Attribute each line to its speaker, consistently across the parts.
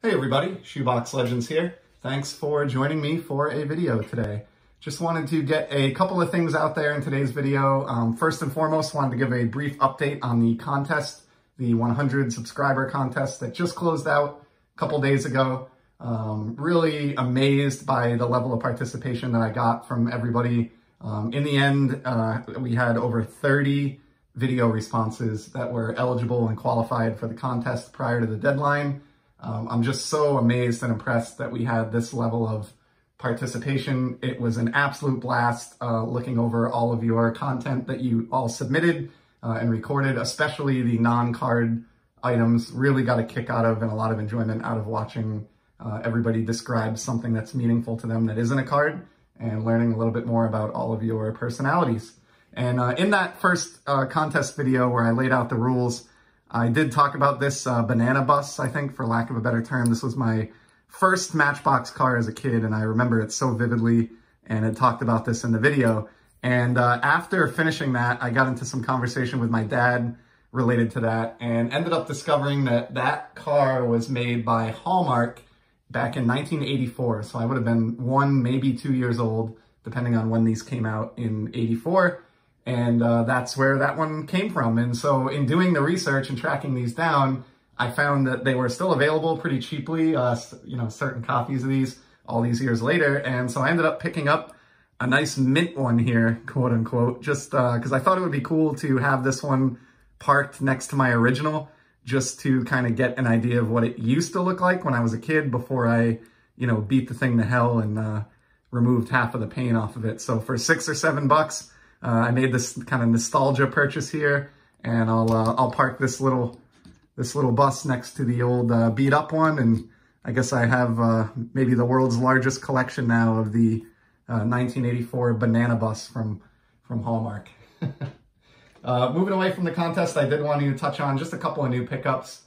Speaker 1: Hey everybody, Shoebox Legends here. Thanks for joining me for a video today. Just wanted to get a couple of things out there in today's video. First and foremost, wanted to give a brief update on the contest, the 100 subscriber contest that just closed out a couple days ago. Really amazed by the level of participation that I got from everybody. In the end, we had over 30 video responses that were eligible and qualified for the contest prior to the deadline. I'm just so amazed and impressed that we had this level of participation. It was an absolute blast looking over all of your content that you all submitted and recorded, especially the non-card items. Really got a kick out of and a lot of enjoyment out of watching everybody describe something that's meaningful to them that isn't a card and learning a little bit more about all of your personalities. And in that first contest video where I laid out the rules, I did talk about this banana bus, I think, for lack of a better term. This was my first Matchbox car as a kid, and I remember it so vividly, and had talked about this in the video. And after finishing that, I got into some conversation with my dad related to that, and ended up discovering that that car was made by Hallmark back in 1984. So I would have been 1, maybe 2 years old, depending on when these came out in '84. And that's where that one came from. And so in doing the research and tracking these down, I found that they were still available pretty cheaply, you know, certain copies of these all these years later. And so I ended up picking up a nice mint one here, quote unquote, just because I thought it would be cool to have this one parked next to my original, just to kind of get an idea of what it used to look like when I was a kid before I, you know, beat the thing to hell and removed half of the paint off of it. So for $6 or $7, I made this kind of nostalgia purchase here, and I'll park this little bus next to the old beat up one, and I guess I have maybe the world's largest collection now of the 1984 banana bus from Hallmark. Moving away from the contest, I did want to touch on just a couple of new pickups.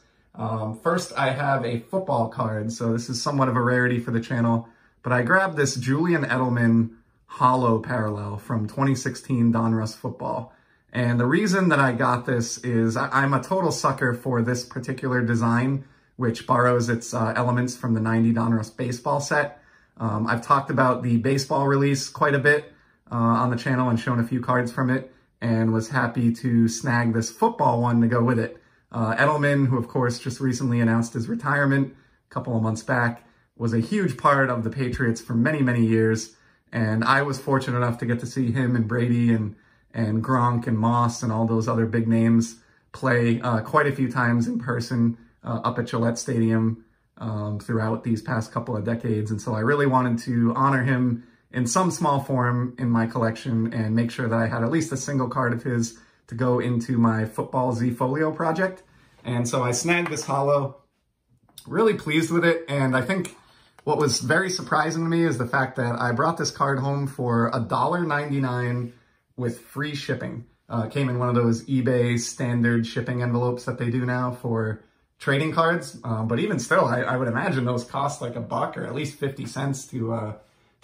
Speaker 1: First, I have a football card, so this is somewhat of a rarity for the channel, but I grabbed this Julian Edelman Hollow Parallel from 2016 Donruss football. And the reason that I got this is I'm a total sucker for this particular design, which borrows its elements from the 90 Donruss baseball set. I've talked about the baseball release quite a bit on the channel and shown a few cards from it, and was happy to snag this football one to go with it. Edelman, who of course just recently announced his retirement a couple of months back, was a huge part of the Patriots for many, many years. And I was fortunate enough to get to see him and Brady and Gronk and Moss and all those other big names play quite a few times in person up at Gillette Stadium throughout these past couple of decades. And so I really wanted to honor him in some small form in my collection and make sure that I had at least a single card of his to go into my Football Z Folio project. And so I snagged this hollow, really pleased with it. And I think what was very surprising to me is the fact that I brought this card home for $1.99 with free shipping. It came in one of those eBay standard shipping envelopes that they do now for trading cards. But even still, I would imagine those cost like $1 or at least 50 cents to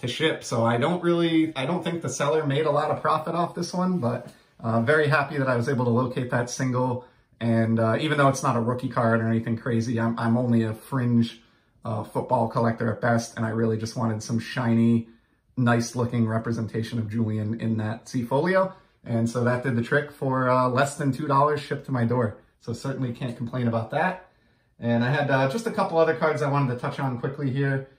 Speaker 1: ship. So I don't think the seller made a lot of profit off this one, but very happy that I was able to locate that single. And even though it's not a rookie card or anything crazy, I'm only a fringe football collector at best, and I really just wanted some shiny, nice looking representation of Julian in that Z-Folio. And so that did the trick for less than $2 shipped to my door. So certainly can't complain about that. And I had just a couple other cards I wanted to touch on quickly here.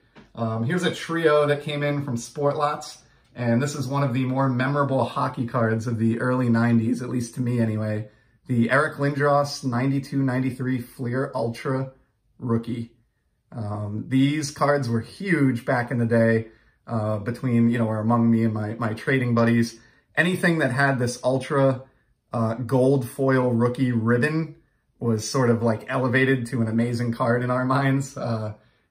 Speaker 1: Here's a trio that came in from Sport Lots. And this is one of the more memorable hockey cards of the early 90s, at least to me anyway. The Eric Lindros 92-93 Fleer Ultra Rookie. These cards were huge back in the day between, you know, or among me and my trading buddies. Anything that had this ultra gold foil rookie ribbon was sort of like elevated to an amazing card in our minds,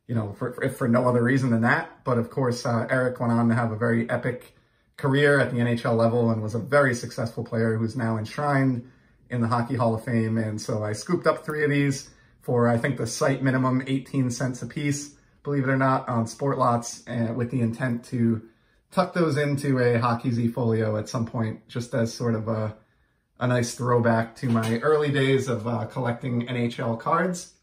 Speaker 1: you know, for no other reason than that. But of course, Eric went on to have a very epic career at the NHL level and was a very successful player who's now enshrined in the Hockey Hall of Fame. And so I scooped up 3 of these for, I think, the site minimum 18 cents a piece, believe it or not, on Sport Lots, with the intent to tuck those into a Hockey Z Folio at some point, just as sort of a nice throwback to my early days of collecting NHL cards.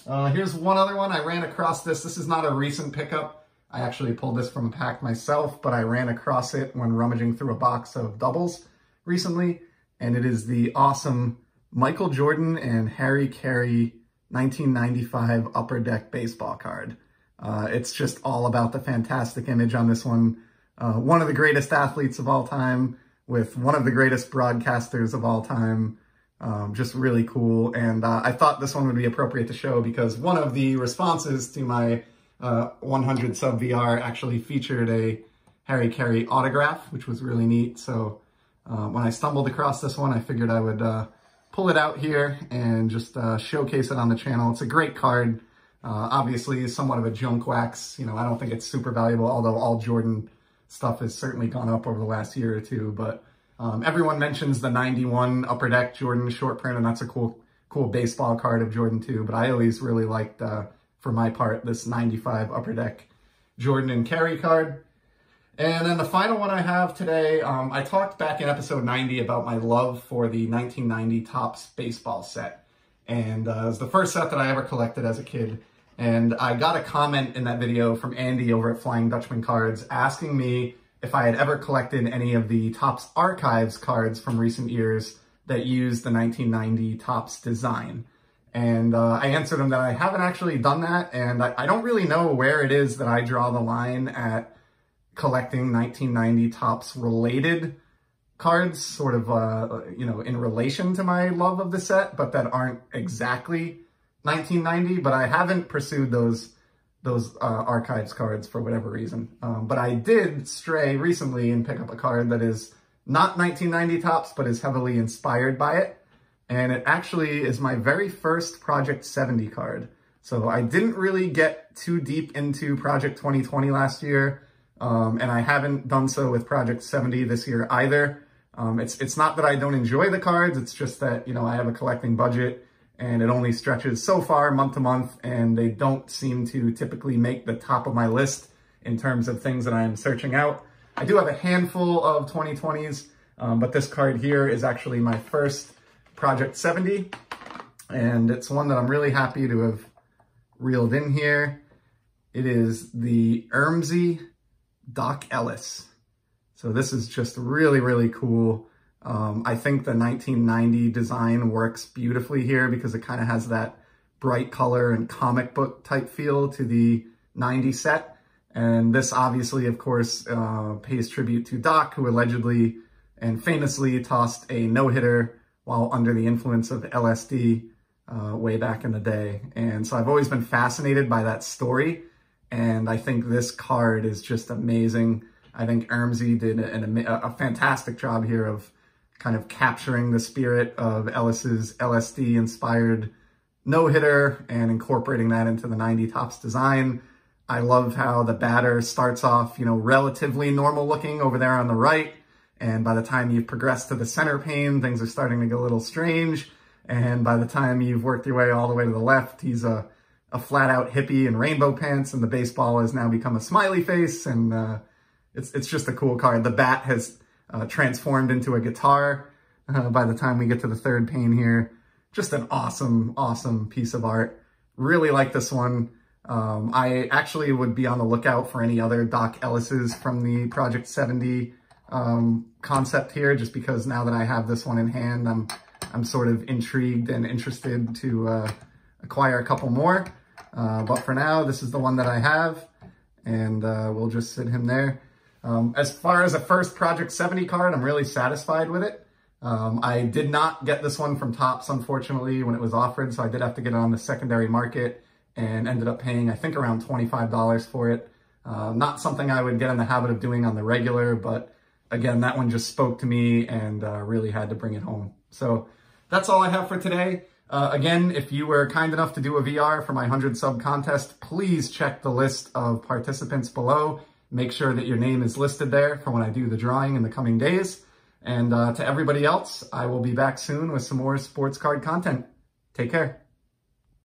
Speaker 1: Here's one other one. I ran across this. This is not a recent pickup. I actually pulled this from a pack myself, but I ran across it when rummaging through a box of doubles recently. And it is the awesome Michael Jordan and Harry Carey 1995 Upper Deck baseball card. It's just all about the fantastic image on this one. One of the greatest athletes of all time with one of the greatest broadcasters of all time. Just really cool. And I thought this one would be appropriate to show because one of the responses to my 100 sub VR actually featured a Harry Carey autograph, which was really neat. So when I stumbled across this one, I figured I would pull it out here and just showcase it on the channel. It's a great card. Obviously, somewhat of a junk wax. You know, I don't think it's super valuable, although all Jordan stuff has certainly gone up over the last year or two. But everyone mentions the 91 Upper Deck Jordan short print, and that's a cool baseball card of Jordan too. But I always really liked, for my part, this 95 Upper Deck Jordan and Carey card. And then the final one I have today, I talked back in episode 90 about my love for the 1990 Topps baseball set. And it was the first set that I ever collected as a kid. And I got a comment in that video from Andy over at Flying Dutchman Cards asking me if I had ever collected any of the Topps Archives cards from recent years that used the 1990 Topps design. And I answered him that I haven't actually done that, and I don't really know where it is that I draw the line at collecting 1990 Topps related cards, sort of, you know, in relation to my love of the set, but that aren't exactly 1990, but I haven't pursued those Archives cards for whatever reason. But I did stray recently and pick up a card that is not 1990 Topps, but is heavily inspired by it. And it actually is my very first Project 70 card. So I didn't really get too deep into Project 2020 last year, and I haven't done so with Project 70 this year either. It's not that I don't enjoy the cards, it's just that, you know, I have a collecting budget and it only stretches so far month to month, and they don't seem to typically make the top of my list in terms of things that I'm searching out. I do have a handful of 2020s, but this card here is actually my first Project 70, and it's one that I'm really happy to have reeled in here. It is the Ermsey Doc Ellis. So this is just really, really cool. I think the 1990 design works beautifully here because it kind of has that bright color and comic book type feel to the 90 set. And this obviously, of course, pays tribute to Doc, who allegedly and famously tossed a no-hitter while under the influence of LSD way back in the day. And so I've always been fascinated by that story. And I think this card is just amazing. I think Ermsey did a fantastic job here of kind of capturing the spirit of Ellis's LSD-inspired no-hitter and incorporating that into the 90 Topps design. I love how the batter starts off, you know, relatively normal looking over there on the right. And by the time you've progressed to the center pane, things are starting to get a little strange. And by the time you've worked your way all the way to the left, he's a flat-out hippie in rainbow pants, and the baseball has now become a smiley face, and it's just a cool card. The bat has transformed into a guitar by the time we get to the third pane here. Just an awesome, awesome piece of art. Really like this one. I actually would be on the lookout for any other Doc Ellis's from the Project 70 concept here, just because now that I have this one in hand, I'm sort of intrigued and interested to acquire a couple more. But for now, this is the one that I have, and we'll just sit him there. As far as a first Project 70 card, I'm really satisfied with it. I did not get this one from Topps, unfortunately, when it was offered, so I did have to get it on the secondary market and ended up paying, I think, around $25 for it. Not something I would get in the habit of doing on the regular, but again, that one just spoke to me and really had to bring it home. So that's all I have for today. Again, if you were kind enough to do a VR for my 100 sub contest, please check the list of participants below. Make sure that your name is listed there for when I do the drawing in the coming days. And to everybody else, I will be back soon with some more sports card content. Take care.